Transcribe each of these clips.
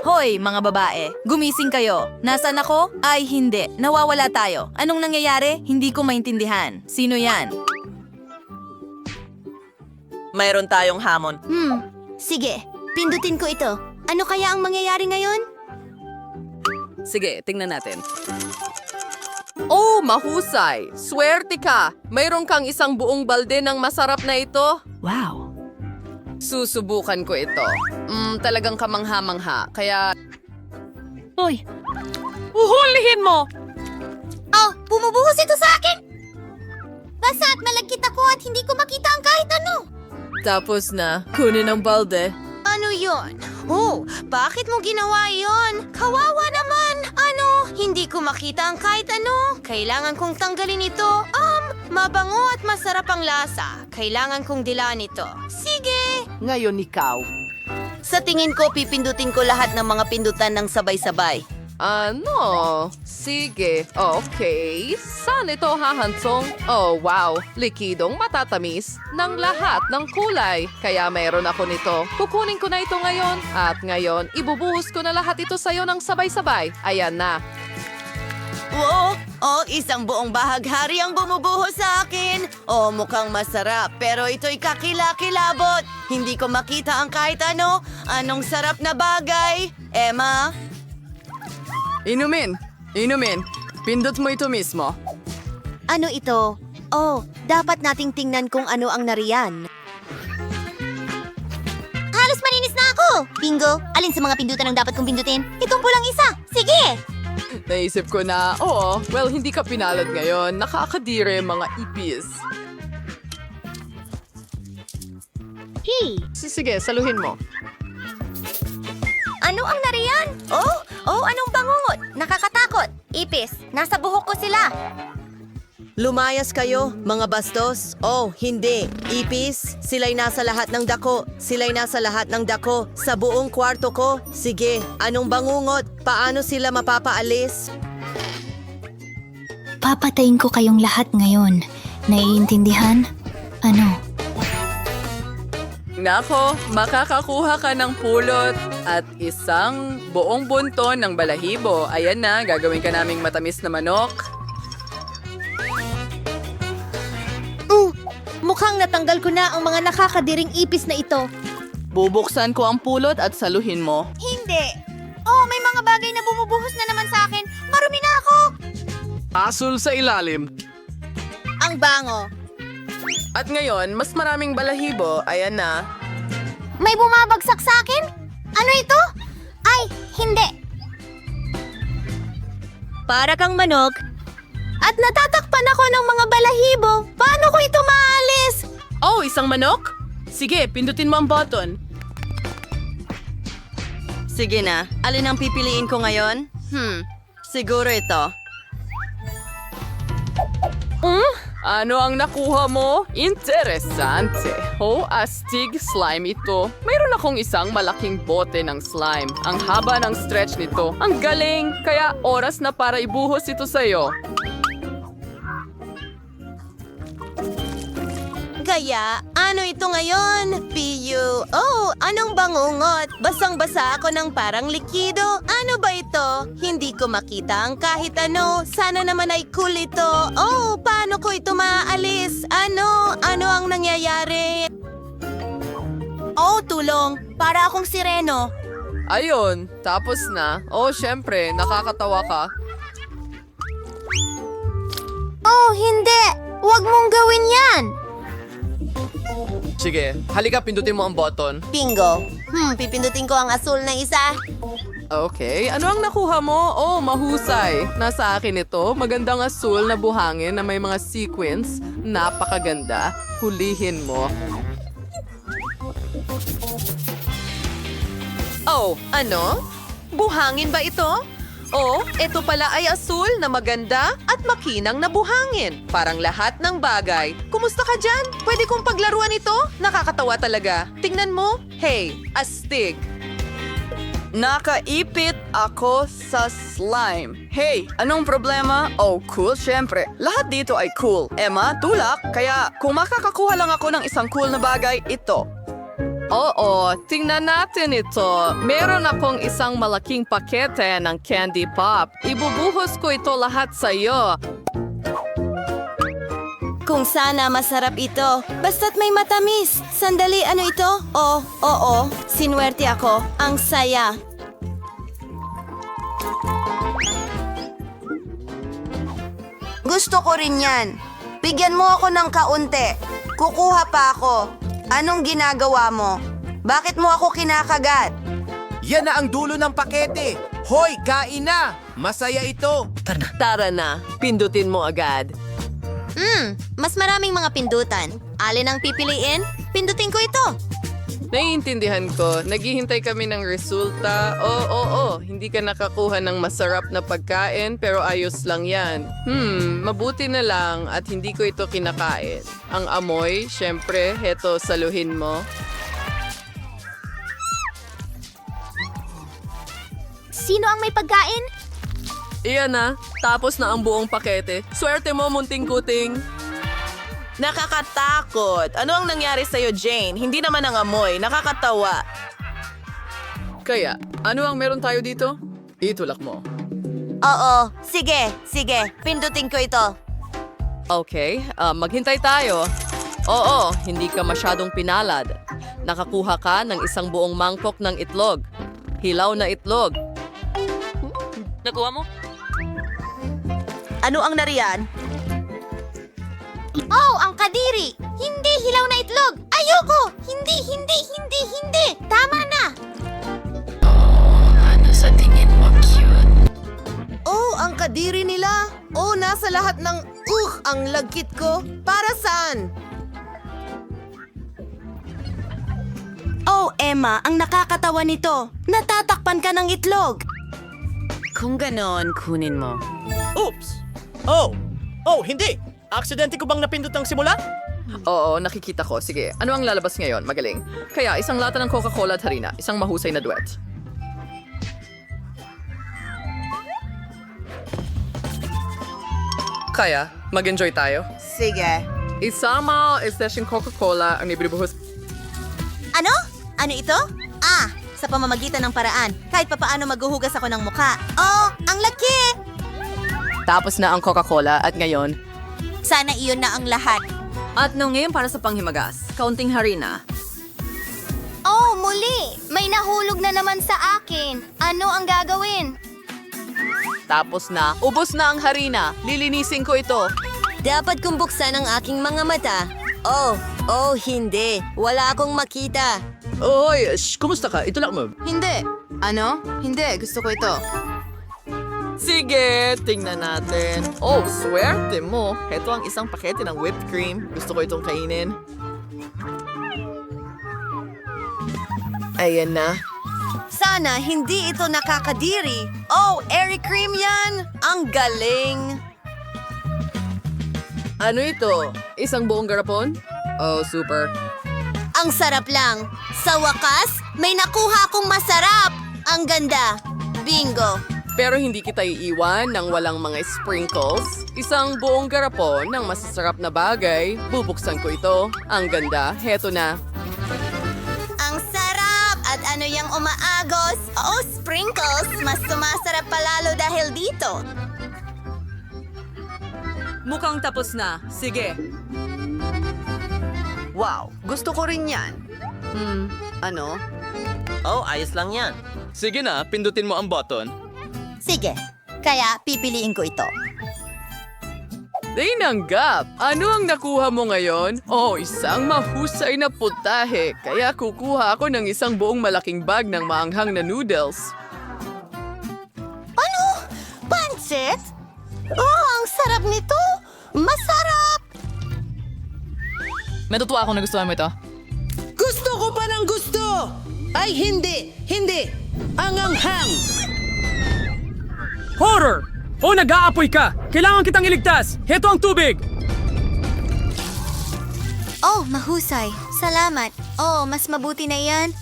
Hoy, mga babae, gumising kayo. Nasaan ako? Ay, hindi. Nawawala tayo. Anong nangyayari? Hindi ko maintindihan. Sino yan? Mayroon tayong hamon. Sige, pindutin ko ito. Ano kaya ang mangyayari ngayon? Sige, tingnan natin. Oh, mahusay! Swerte ka! Mayroon kang isang buong balde ng masarap na ito. Wow. Susubukan ko ito. Talagang kamangha-mangha. Kaya... Hoy! Uhulihin mo! Oh, bumubuhos ito sa akin! Basa at malagkit ako at hindi ko makita ang kahit ano. Tapos na, kunin ang balde. Ano yon? Oh, bakit mo ginawa yon? Kawawa naman! Ano? Hindi ko makita ang kahit ano. Kailangan kong tanggalin ito. Mabango at masarap ang lasa. Kailangan kong dilaan ito. Sige! Ngayon ikaw. Sa tingin ko, pipindutin ko lahat ng mga pindutan ng sabay-sabay. Ano? Sige. Okay. Saan ito hahansong? Oh, wow. Likidong matatamis ng lahat ng kulay. Kaya mayroon ako nito. Kukunin ko na ito ngayon. At ngayon, ibubuhos ko na lahat ito sa'yo ng sabay-sabay. Ayan na. Oo! Oh, isang buong bahaghari ang bumubuhos sa akin. Oh, mukhang masarap. Pero ito'y kakilakilabot. Hindi ko makita ang kahit ano. Anong sarap na bagay. Emma? Inumin. Inumin. Pindot mo ito mismo. Ano ito? Oh, dapat nating tingnan kung ano ang nariyan. Halos maninis na ako! Bingo, alin sa mga pindutan ang dapat kong pindutin? Itong pulang isa! Sige! Naisip ko na, oo, well, hindi ka pinalad ngayon. Nakakadire mga ipis. Hey! Sige, saluhin mo. Ano ang nariyan? Oh, anong bangungot? Nakakatakot. Ipis, nasa buhok ko sila. Lumayas kayo, mga bastos. Oh, hindi. Ipis, sila'y nasa lahat ng dako. Sila'y nasa lahat ng dako. Sa buong kwarto ko. Sige, anong bangungot? Paano sila mapapaalis? Papatayin ko kayong lahat ngayon. Naiintindihan? Ano? Nako, makakakuha ka ng pulot at isang buong bunton ng balahibo. Ayan na, gagawin ka naming matamis na manok. Mukhang natanggal ko na ang mga nakakadiring ipis na ito. Bubuksan ko ang pulot at saluhin mo. Hindi. Oh, may mga bagay na bumubuhos na naman sa akin. Marumi na ako. Asul sa ilalim. Ang bango. At ngayon, mas maraming balahibo. Ayan na. May bumabagsak sa akin? Ano ito? Ay, hindi. Para kang manok. At natatakpan ako ng mga balahibo. Paano ko ito maalis? Oh, isang manok? Sige, pindutin mo ang button. Sige na, alin ang pipiliin ko ngayon? Siguro ito. Ano ang nakuha mo? Interesante. Oh, astig slime ito. Mayroon akong isang malaking bote ng slime. Ang haba ng stretch nito. Ang galing! Kaya oras na para ibuhos ito sa'yo. Kaya, ano ito ngayon? Piyu. Oh, anong bangungot? Basang-basa ako ng parang likido. Ano ba ito? Hindi ko makita ang kahit ano. Sana naman ay cool ito. Oh, paano ko ito maaalis? Ano? Ano ang nangyayari? Oh, tulong. Para akong sireno. Ayun, tapos na. Oh, syempre, nakakatawa ka. Oh, hindi. Huwag mong gawin yan. Sige, halika pindutin mo ang button. Bingo. Pipindutin ko ang asul na isa. Okay, ano ang nakuha mo? Oh, mahusay. Nasa akin ito, magandang asul na buhangin na may mga sequins. Napakaganda. Hulihin mo. Oh, ano? Buhangin ba ito? Oh, ito pala ay asul na maganda at makinang na buhangin. Parang lahat ng bagay. Kumusta ka dyan? Pwede kong paglaruan ito? Nakakatawa talaga. Tingnan mo. Hey, astig. Nakaipit ako sa slime. Hey, anong problema? Oh, cool, syempre. Lahat dito ay cool. Emma, tulak. Kaya kung makakakuha lang ako ng isang cool na bagay, ito. Oo, tingnan natin ito. Meron akong isang malaking pakete ng candy pop. Ibubuhos ko ito lahat sa iyo. Kung sana masarap ito. Basta't may matamis. Sandali, ano ito? Oh, oo. Sinwerte ako. Ang saya. Gusto ko rin yan. Bigyan mo ako ng kaunti. Kukuha pa ako. Anong ginagawa mo? Bakit mo ako kinakagat? Yan na ang dulo ng pakete. Hoy, kain na! Masaya ito. Tara na. Pindutin mo agad. Mas maraming mga pindutan. Alin ang pipiliin? Pindutin ko ito. Naiintindihan ko. Naghihintay kami ng resulta. Oo. Hindi ka nakakuha ng masarap na pagkain pero ayos lang yan. Mabuti na lang at hindi ko ito kinakain. Ang amoy, syempre, heto saluhin mo. Sino ang may pagkain? Iyan na, tapos na ang buong pakete. Swerte mo, munting kuting. Nakakatakot. Ano ang nangyari sa'yo, Jane? Hindi naman ang amoy. Nakakatawa. Kaya, ano ang meron tayo dito? Itulak mo. Oo, sige. Pindutin ko ito. Okay, maghintay tayo. Oo, hindi ka masyadong pinalad. Nakakuha ka ng isang buong mangkok ng itlog. Hilaw na itlog. Nakuha mo? Ano ang nariyan? Oh, ang kadiri! Hindi hilaw na itlog! Ayoko! Hindi! Tama na! Oh, ang kadiri nila. Oh, nasa lahat ng ang lagkit ko. Para saan? Oh, Emma, ang nakakatawa nito. Natatakpan ka ng itlog. Kung ganon, kunin mo. Oops! Hindi! Aksidente ko bang napindot ang simula? Oo, nakikita ko. Sige, ano ang lalabas ngayon? Magaling. Kaya, isang lata ng Coca-Cola at harina. Isang mahusay na duet. Kaya, mag-enjoy tayo. Sige. Isama station Coca-Cola ang nibinubuhos. Ano? Ano ito? Sa pamamagitan ng paraan. Kahit papaano maghuhugas ako ng mukha. Oh, ang laki! Tapos na ang Coca-Cola at ngayon. Sana iyon na ang lahat. At no ngayon para sa panghimagas. Kaunting harina. Oh, muli! May nahulog na naman sa akin. Ano ang gagawin? Tapos na. Ubos na ang harina. Lilinisin ko ito. Dapat kong buksan ang aking mga mata. Oh, hindi. Wala akong makita. Oy, kumusta ka? Itulak mo. Hindi. Ano? Hindi. Gusto ko ito. Sige, tingnan natin. Oh, swerte mo. Ito ang isang pakete ng whipped cream. Gusto ko itong kainin. Ayan na. Sana hindi ito nakakadiri. Oh, airy cream yan. Ang galing. Ano ito? Isang buong garapon? Oh, super. Ang sarap lang. Sa wakas, may nakuha akong masarap. Ang ganda. Bingo. Pero hindi kita iiwan ng walang mga sprinkles. Isang buong garapon ng masasarap na bagay. Bubuksan ko ito. Ang ganda. Heto na. Ang sarap! At ano yung umaagos? Oh, sprinkles! Mas sumasarap palalo dahil dito. Mukhang tapos na. Sige. Wow, gusto ko rin yan. Ano? Oh, ayos lang yan. Sige na, pindutin mo ang button. Sige. Kaya pipiliin ko ito. Tinanggap! Ano ang nakuha mo ngayon? Oh, isang mahusay na putahe. Kaya kukuha ako ng isang buong malaking bag ng maanghang na noodles. Ano? Pancit? Oh, ang sarap nito! Masarap! Natutuwa ako na gustuhan mo ito. Gusto ko pa ng gusto! Ay, hindi! Ang anghang! Horror! O nag-aapoy ka! Kailangan kitang iligtas! Heto ang tubig! Oh, mahusay. Salamat. Oh, mas mabuti na yan.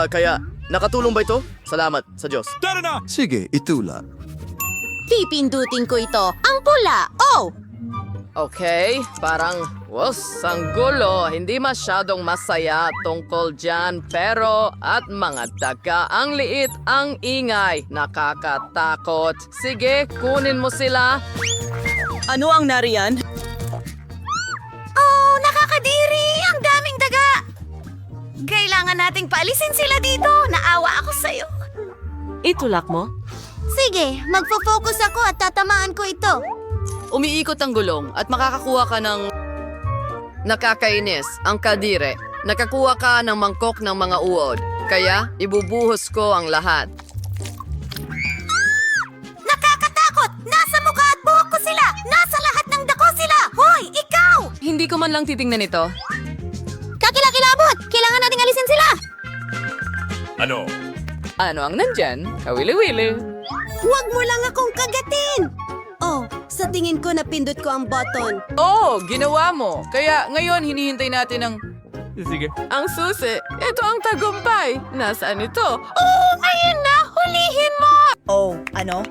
Kaya, nakatulong ba ito? Salamat sa Diyos. Sige, itulak. Pipindutin ko ito. Ang pula. Oh! Okay, parang Ang gulo, hindi masyadong masaya tungkol dyan, pero at mga daga, ang liit, ang ingay, nakakatakot. Sige, kunin mo sila. Ano ang nariyan? Oh, nakakadiri! Ang daming daga! Kailangan nating paalisin sila dito. Naawa ako sa'yo. Itulak mo? Sige, magfo-focus ako at tatamaan ko ito. Umiikot ang gulong at makakakuha ka ng... Nakakainis, ang kadire. Nakakuha ka ng mangkok ng mga uod. Kaya, ibubuhos ko ang lahat. Nakakatakot! Nasa mukha at buhok ko sila! Nasa lahat ng dako sila! Hoy, ikaw! Hindi ko man lang titingnan ito. Kakilakilabot! Kailangan nating alisin sila! Ano ang nandyan? Kawili-wili. Huwag mo lang akong kagatin! Oh, sa tingin ko napindot ko ang button. Oh, ginawa mo. Kaya ngayon hinihintay natin ang... Sige. Ang susi, ito ang tagumpay. Nasaan ito? Oh, ayun na! Hulihin mo! Oh, ano?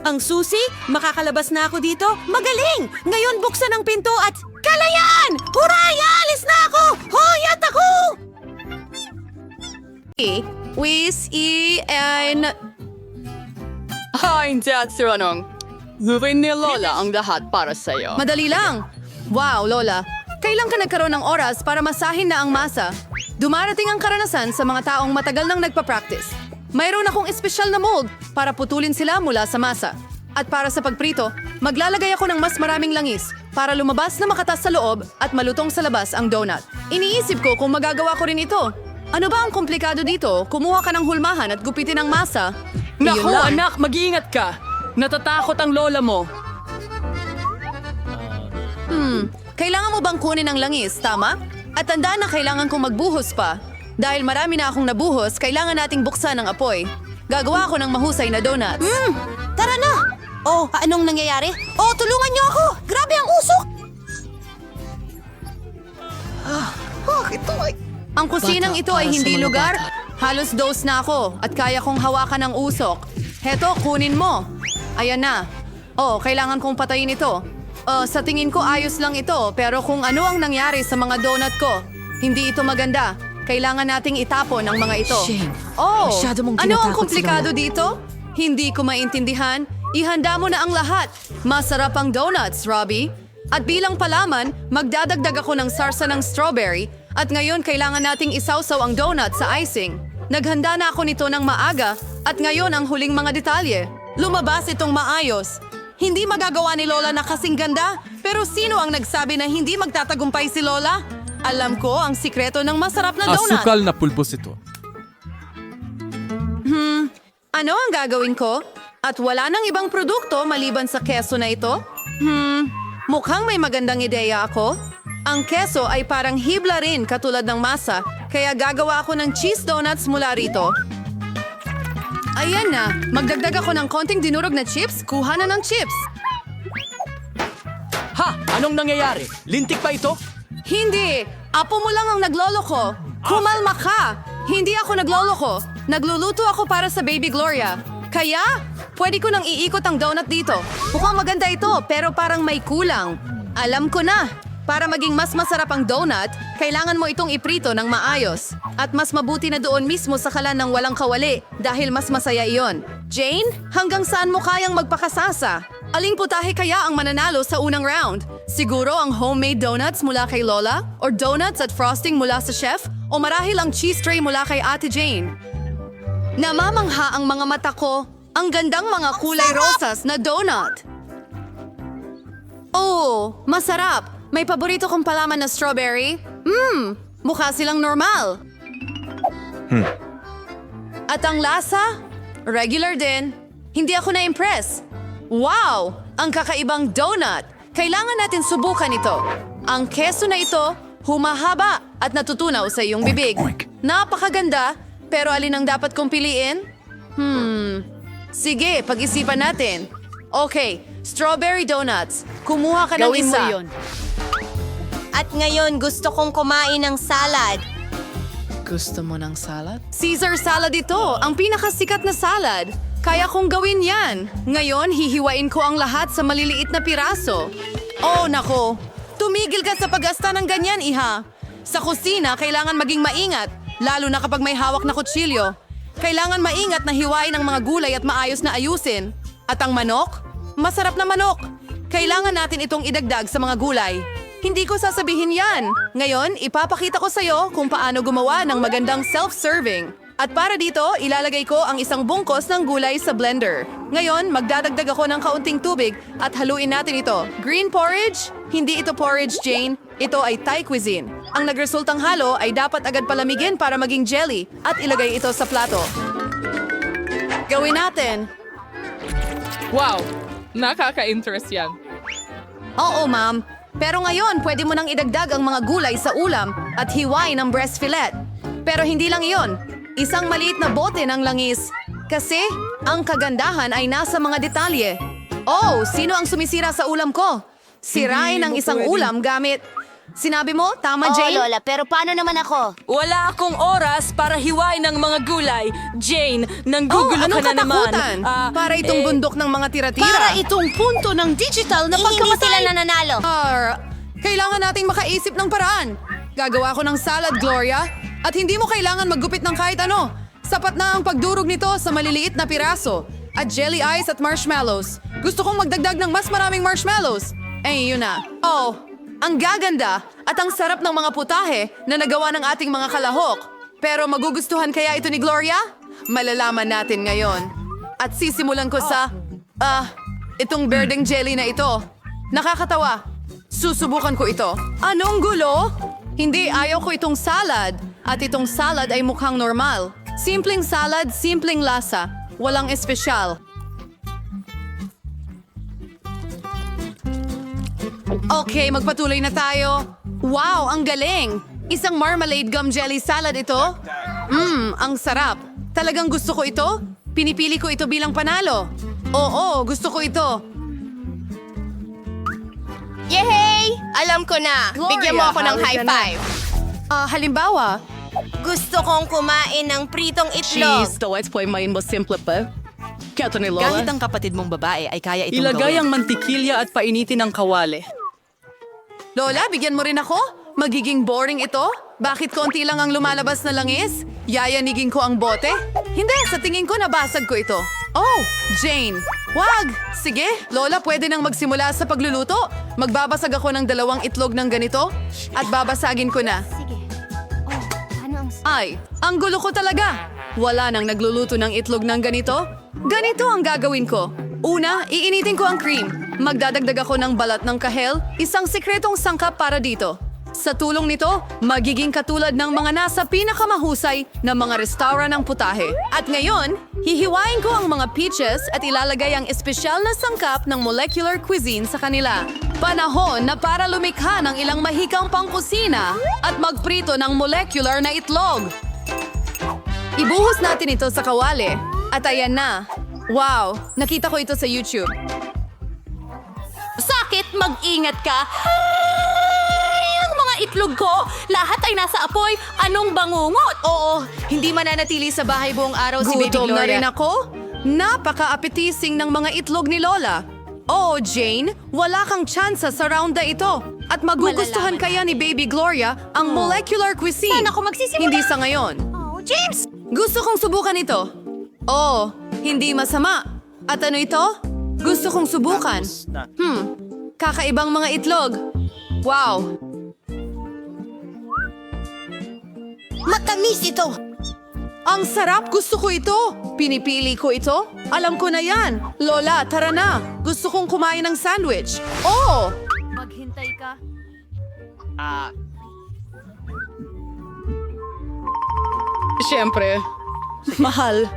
Ang susi? Makakalabas na ako dito? Magaling! Ngayon buksan ang pinto at... Kalayaan! Huray! Alis na ako! Hoy, at ako! Hindi at siranong. Gawin ni Lola ang lahat para sa'yo. Madali lang. Wow, Lola. Kailan ka nagkaroon ng oras para masahin na ang masa? Dumarating ang karanasan sa mga taong matagal nang nagpa-practice. Mayroon akong espesyal na mold para putulin sila mula sa masa. At para sa pagprito, maglalagay ako ng mas maraming langis para lumabas na makatas sa loob at malutong sa labas ang donut. Iniisip ko kung magagawa ko rin ito. Ano ba ang komplikado dito? Kumuha ka ng hulmahan at gupitin ang masa. Naku, Iyon lang. anak, mag-iingat ka. Natatakot ang lola mo. Kailangan mo bang kunin ang langis, tama? At tandaan na kailangan kong magbuhos pa. Dahil marami na akong nabuhos, kailangan nating buksan ang apoy. Gagawa ako ng mahusay na donuts. Tara na! Oh, anong nangyayari? Oh, tulungan niyo ako! Grabe ang usok! Ang kusinang ito ay hindi lugar. Halos dose na ako at kaya kong hawakan ang usok. Heto, kunin mo. Ayan na. Oh, kailangan kong patayin ito. Sa tingin ko ayos lang ito, pero kung ano ang nangyari sa mga donut ko, hindi ito maganda. Kailangan nating itapon ang mga ito. Oh, ano ang komplikado dito? Hindi ko maintindihan. Ihanda mo na ang lahat. Masarap ang donuts, Robbie. At bilang palaman, magdadagdag ako ng sarsa ng strawberry at ngayon kailangan nating isawsaw ang donut sa icing. Naghanda na ako nito ng maaga at ngayon ang huling mga detalye. Lumabas itong maayos. Hindi magagawa ni Lola na kasing ganda, pero sino ang nagsabi na hindi magtatagumpay si Lola? Alam ko ang sikreto ng masarap na donut. Asukal na pulbos ito. Ano ang gagawin ko? At wala nang ibang produkto maliban sa keso na ito? Mukhang may magandang ideya ako. Ang keso ay parang hibla rin katulad ng masa, kaya gagawa ako ng cheese donuts mula rito. Ayan na, magdagdag ako ng konting dinurog na chips, kuha na ng chips. Ha! Anong nangyayari? Lintik pa ito? Hindi! Apo mo lang ang nagloloko! Kumalma ka! Hindi ako nagloloko! Nagluluto ako para sa Baby Gloria. Kaya, pwede ko nang iikot ang donut dito. Mukhang maganda ito, pero parang may kulang. Alam ko na! Para maging mas masarap ang donut, kailangan mo itong iprito ng maayos. At mas mabuti na doon mismo sa kalan ng walang kawali dahil mas masaya iyon. Jane, hanggang saan mo kayang magpakasasa? Aling putahe kaya ang mananalo sa unang round? Siguro ang homemade donuts mula kay Lola? Or donuts at frosting mula sa chef? O marahil ang cheese tray mula kay Ate Jane? Namamangha ang mga mata ko. Ang gandang mga kulay rosas na donut. Oh, masarap. May paborito kong palaman na strawberry. Mukha silang normal. At ang lasa? Regular din. Hindi ako na-impress. Wow! Ang kakaibang donut. Kailangan natin subukan ito. Ang keso na ito, humahaba at natutunaw sa iyong bibig. Napakaganda, pero alin ang dapat kong piliin? Sige, pag-isipan natin. Okay, strawberry donuts. Kumuha ka ng Gawin mo isa. yun. At ngayon gusto kong kumain ng salad. Gusto mo ng salad? Caesar salad ito, ang pinakasikat na salad. Kaya kong gawin yan. Ngayon, hihiwain ko ang lahat sa maliliit na piraso. Oh, nako. Tumigil ka sa paggasta ng ganyan, iha. Sa kusina, kailangan maging maingat, lalo na kapag may hawak na kutsilyo. Kailangan maingat na hiwain ang mga gulay at maayos na ayusin. At ang manok? Masarap na manok. Kailangan natin itong idagdag sa mga gulay. Hindi ko sasabihin yan. Ngayon, ipapakita ko sa'yo kung paano gumawa ng magandang self-serving. At para dito, ilalagay ko ang isang bungkos ng gulay sa blender. Ngayon, magdadagdag ako ng kaunting tubig at haluin natin ito. Green porridge? Hindi ito porridge, Jane. Ito ay Thai cuisine. Ang nagresultang halo ay dapat agad palamigin para maging jelly at ilagay ito sa plato. Gawin natin. Wow, nakaka-interest yan. Oo, ma'am. Pero ngayon, pwede mo nang idagdag ang mga gulay sa ulam at hiwain ng breast fillet. Pero hindi lang iyon. Isang maliit na bote ng langis. Kasi, ang kagandahan ay nasa mga detalye. Oh, sino ang sumisira sa ulam ko? Sirain ang isang ulam gamit... Sinabi mo? Tama, Jane? Lola, pero paano naman ako? Wala akong oras para hiwain ng mga gulay. Jane, nanggugulo anong ka na naman. katakutan? Para itong bundok ng mga tira-tira. Para itong punto ng digital na Hindi pagkamatay. sila nananalo. Kailangan nating makaisip ng paraan. Gagawa ko ng salad, Gloria. At hindi mo kailangan maggupit ng kahit ano. Sapat na ang pagdurog nito sa maliliit na piraso. At jelly ice at marshmallows. Gusto kong magdagdag ng mas maraming marshmallows. Yun na. Oh, ang gaganda at ang sarap ng mga putahe na nagawa ng ating mga kalahok. Pero magugustuhan kaya ito ni Gloria? Malalaman natin ngayon. At sisimulan ko sa... itong berdeng jelly na ito. Nakakatawa. Susubukan ko ito. Anong gulo? Hindi, ayaw ko itong salad. At itong salad ay mukhang normal. Simpleng salad, simpleng lasa. Walang espesyal. Okay, magpatuloy na tayo. Wow, ang galing! Isang marmalade gum jelly salad ito. Ang sarap. Talagang gusto ko ito. Pinipili ko ito bilang panalo. Oo, gusto ko ito. Yehey! Alam ko na. Gloria, Bigyan mo ako ng hawak high ka na. five. Halimbawa, Gusto kong kumain ng pritong itlog. let's play main mo simple pa. Kato ni Lola. Kahit ang kapatid mong babae ay kaya itong Ilagay gawin. ang mantikilya at painitin ang kawali. Lola, bigyan mo rin ako? Magiging boring ito? Bakit konti lang ang lumalabas na langis? Yayanigin ko ang bote? Hindi, sa tingin ko nabasag ko ito. Oh, Jane. Wag! Sige, Lola, pwede nang magsimula sa pagluluto. Magbabasag ako ng 2 itlog ng ganito at babasagin ko na. Ay, ang gulo ko talaga. Wala nang nagluluto ng itlog ng ganito. Ganito ang gagawin ko. Una, iinitin ko ang cream. Magdadagdag ako ng balat ng kahel, isang sikretong sangkap para dito. Sa tulong nito, magiging katulad ng mga nasa pinakamahusay na mga restaurant ng putahe. At ngayon, hihiwain ko ang mga peaches at ilalagay ang espesyal na sangkap ng molecular cuisine sa kanila. Panahon na para lumikha ng ilang mahikang pangkusina at magprito ng molecular na itlog. Ibuhos natin ito sa kawali. At ayan na. Wow, nakita ko ito sa YouTube. Sakit, mag-ingat ka. Ang mga itlog ko, lahat ay nasa apoy. Anong bangungot? Oo, hindi mananatili sa bahay buong araw si Baby Gutom na Gloria. rin ako. Napaka-appetizing ng mga itlog ni Lola. Oh, Jane, wala kang tsansa sa round na ito. At magugustuhan Malalaman kaya ni Baby Gloria ang molecular cuisine. Saan ako magsisimula? Hindi sa ngayon. Oh, James! Gusto kong subukan ito. Oh, hindi masama. At ano ito? Gusto kong subukan. Kakaibang mga itlog. Wow. Matamis ito! Ang sarap! Gusto ko ito! Pinipili ko ito? Alam ko na yan! Lola, tara na! Gusto kong kumain ng sandwich. Oh! Maghintay ka. Siyempre, mahal.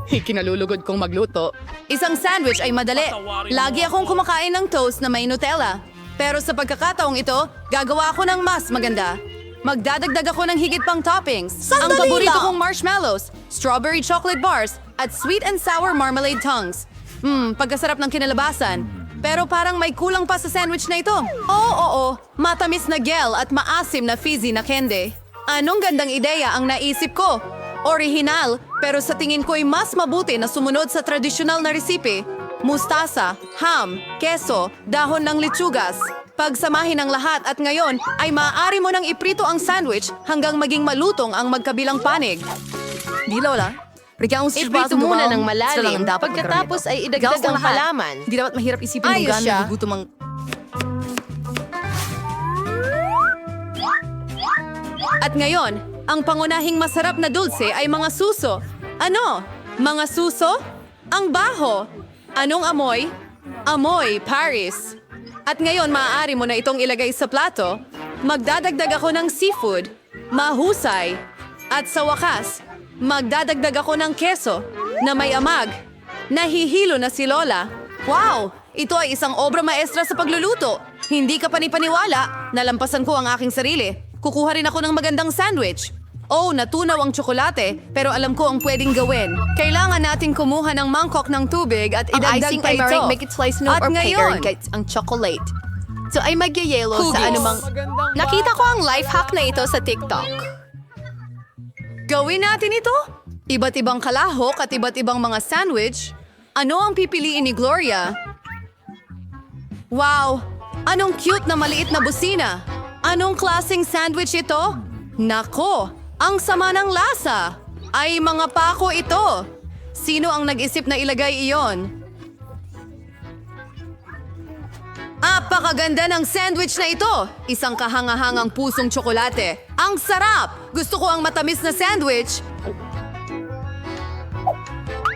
Ikinalulugod kong magluto. Isang sandwich ay madali. Lagi akong kumakain ng toast na may Nutella. Pero sa pagkakataong ito, gagawa ako ng mas maganda. Magdadagdag ako ng higit pang toppings. Ang paborito kong marshmallows, strawberry chocolate bars, at sweet and sour marmalade tongues. Pagkasarap ng kinalabasan. Pero parang may kulang pa sa sandwich na ito. Oo, matamis na gel at maasim na fizzy na candy. Anong gandang ideya ang naisip ko? Orihinal, pero sa tingin ko'y mas mabuti na sumunod sa tradisyonal na resipe. Mustasa, ham, keso, dahon ng litsugas. Pagsamahin ang lahat at ngayon ay maaari mo nang iprito ang sandwich hanggang maging malutong ang magkabilang panig. Di Lola. Iprito muna ng malalim. Pagkatapos ay idagdag ang halaman. Hindi dapat mahirap isipin Ayos kung gaano siya. nagugutom ang... At ngayon, ang pangunahing masarap na dulce ay mga suso. Ano? Mga suso? Ang baho. Anong amoy? Amoy, Paris. At ngayon, maaari mo na itong ilagay sa plato. Magdadagdag ako ng seafood. Mahusay. At sa wakas, magdadagdag ako ng keso na may amag. Nahihilo na si Lola. Wow! Ito ay isang obra maestra sa pagluluto. Hindi ka panipaniwala. Nalampasan ko ang aking sarili. Kukuha rin ako ng magandang sandwich. Oh, natunaw ang tsokolate, pero alam ko ang pwedeng gawin. Kailangan nating kumuha ng mangkok ng tubig at idagdag pa ito. At ngayon, ang chocolate. So ay magyayelo Cookies. sa anumang... Nakita ko ang life hack na ito sa TikTok. gawin natin ito. Iba't ibang kalahok at iba't ibang mga sandwich. Ano ang pipiliin ni Gloria? Wow! Anong cute na maliit na busina! Anong klaseng sandwich ito? Nako! Ang sama ng lasa! Ay mga pako ito! Sino ang nag-isip na ilagay iyon? Apakaganda ng sandwich na ito! Isang kahangahangang pusong tsokolate. Ang sarap! Gusto ko ang matamis na sandwich.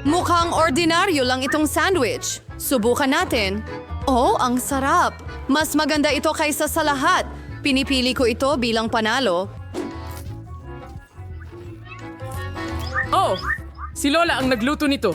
Mukhang ordinaryo lang itong sandwich. Subukan natin. Oh, ang sarap! Mas maganda ito kaysa sa lahat. Pinipili ko ito bilang panalo. Oh, si Lola ang nagluto nito.